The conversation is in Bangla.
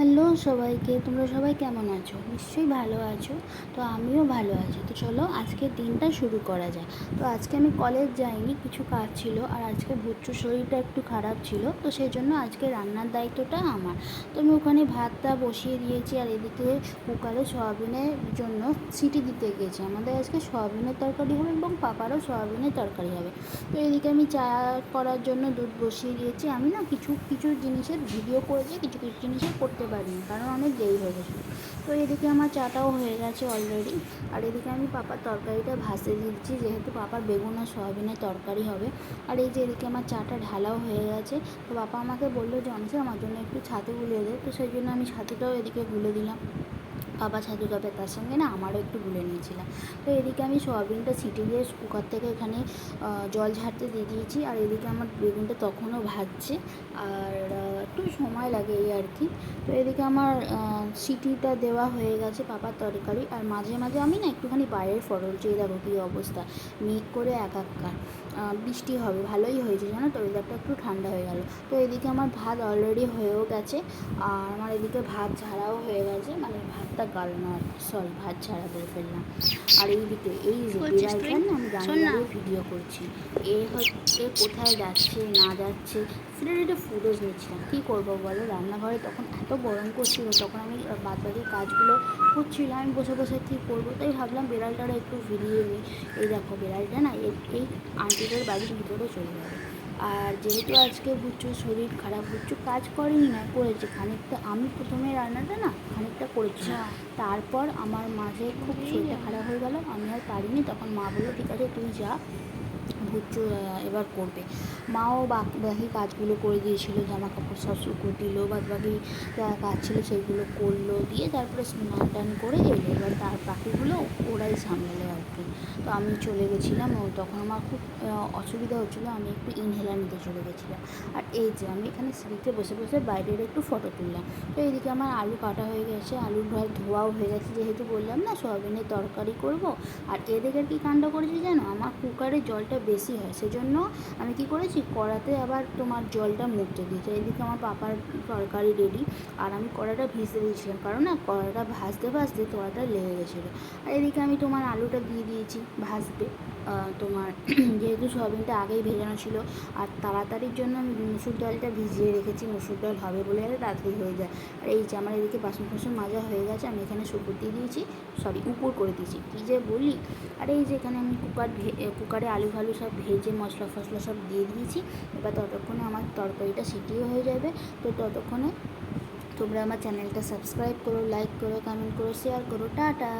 হ্যালো সবাইকে, তোমরা সবাই কেমন আছো? নিশ্চয়ই ভালো আছো। তো আমিও ভালো আছি। তো চলো আজকের দিনটা শুরু করা যায়। তো আজকে আমি কলেজ যাইনি, কিছু কাজ ছিল। আর আজকে বুচ্চুর শরীরটা একটু খারাপ ছিল, তো সেই জন্য আজকে রান্নার দায়িত্বটা আমার। তো আমি ওখানে ভাতটা বসিয়ে দিয়েছি, আর এদিকে কুকারে সয়াবিনের জন্য সিটি দিতে গিয়েছি। আমাদের আজকে সয়াবিনের তরকারি হবে এবং পাপারও সয়াবিনের তরকারি হবে। তো এদিকে আমি চা করার জন্য দুধ বসিয়ে দিয়েছি। আমি না কিছু কিছু জিনিসের ভিডিও করেছি, কিছু কিছু জিনিসের করতে পারিনি, কারণ অনেক দেরি হয়ে গেছিলো। তো এদিকে আমার চাটাও হয়ে গেছে অলরেডি। আর এদিকে আমি পাপার তরকারিটা ভাসে দিচ্ছি, যেহেতু পাপার বেগুন আর সয়াবিনের তরকারি হবে। আর এই যে এদিকে আমার চাটা ঢালাও হয়ে গেছে। তো বাবা আমাকে বললো যে অনসা আমার জন্য একটু ছাতু গুলিয়ে দে। তো সেই জন্য আমি ছাতুটাও এদিকে গুলে দিলাম। বাবা ছাতু খাবে, তার সঙ্গে না আমারও একটু গুলে নিয়েছিলাম। তো এদিকে আমি সয়াবিনটা সিটি দিয়ে কুকার থেকে এখানে জল ঝাড়তে দিয়ে দিয়েছি। আর এদিকে আমার বেগুনটা তখনও ভাজছে, আর একটু সময় লাগে এই আর কি। তো এদিকে আমার সিটিটা দেওয়া হয়ে গেছে পাপার তরকারি। আর মাঝে মাঝে আমি না একটুখানি বাইরের ফটো চেয়ে দেখো কী অবস্থা, মেঘ করে একাকার। বৃষ্টি হবে, ভালোই হয়েছে জানো তো, ওয়েদারটা একটু ঠান্ডা হয়ে গেল। তো এদিকে আমার ভাত অলরেডি হয়েও গেছে, আর আমার এদিকে ভাত ঝাড়াও হয়ে গেছে, মানে ভাতটা গালানো আর কি, সরি ভাত ঝাড়া বলে ফেললাম। আর এইদিকে এই যে বিড়ালটার না আমি দাঁড়িয়ে দাঁড়িয়ে ভিডিও করছি। এ কোথায় যাচ্ছে না যাচ্ছে সেটার একটা ফুটেজ নিচ্ছিলাম। কী করবো বলো, রান্নাঘরে তখন এত গরম করছিল, তখন আমি বাদবাকি কাজগুলো হচ্ছিলো, আমি বসে বসে কী করবো, তাই ভাবলাম বিড়ালটারা একটু ভিডিও নিই। এই দেখো বিড়ালটা না এই আন্টিটার বাড়ির ভিতরে চলে যাবে। আর যেহেতু আজকে বুচ্চুর শরীর খারাপ, বুচ্চু কাজ করেনি না, করেছে খানিকটা। আমি প্রথমে রান্নাটা না খানিকটা করেছি, তারপর আমার মাঝে খুব শরীরটা খারাপ হয়ে গেল, আমি আর পারিনি। তখন মা বললো ঠিক আছে তুই যা, বুচ্চু এবার করবে। মাও বাকি কাজগুলো করে দিয়েছিলো, জামা কাপড় সব শুকো দিল, বাকি যা কাজ ছিল সেইগুলো করলো, দিয়ে তারপরে স্নান টান করে এলো। এবার তার বাকিগুলো ওরাই সামলালো আর কি। তো আমি চলে গেছিলাম, তখন আমার খুব অসুবিধা হচ্ছিলো, আমি একটু ইনহেলার নিতে চলে গেছিলাম। আর এই যে আমি এখানে সিঁড়িতে বসে বসে বাইরের একটু ফটো তুললাম। তো এইদিকে আমার আলু কাটা হয়ে গেছে, আলুর ভাত ধোয়াও হয়ে গেছে, যেহেতু বললাম না সয়াবিনের তরকারি করব। আর এদিকে কী কাণ্ড করেছি জানো, আমার কুকারে জলটা বেশি হয়, সেজন্য আমি কী করেছি কড়াতে আবার তোমার জলটা মুছতে দিয়েছি। এদিকে আমার পাপার তরকারি রেডি, আর আমি কড়াটা ভিজতে দিয়েছিলাম, কারণ না কড়াটা ভাজতে ভাজতে কড়াটা লেগে গেছিলো। আর এদিকে আমি তোমার আলুটা দিয়ে দিয়েছি ভাজতে। তোমার যেহেতু সয়াবিনটা আগেই ভেজানো ছিল, আর তাড়াতাড়ির জন্য আমি মুসুর ডালটা ভিজিয়ে রেখেছি, মুসুর ডাল হবে বলে আর তাড়াতাড়ি হয়ে যায়। আর এই যে আমার এদিকে বাসন ফাসন মাজা হয়ে গেছে, আমি এখানে শুকর দিয়ে দিয়েছি, সরি উপর করে দিয়েছি, কী যে বলি। আর এই যে এখানে আমি কুকারে আলু ফালু সব ভেজে মশলা ফসলা সব দিয়ে দিয়েছি। এবার ততক্ষণে আমার তরকারিটা সিটিও হয়ে যাবে। তো ততক্ষণে তোমরা আমার চ্যানেলটা সাবস্ক্রাইব করো, লাইক করো, কমেন্ট করো, শেয়ার করো। টাটা।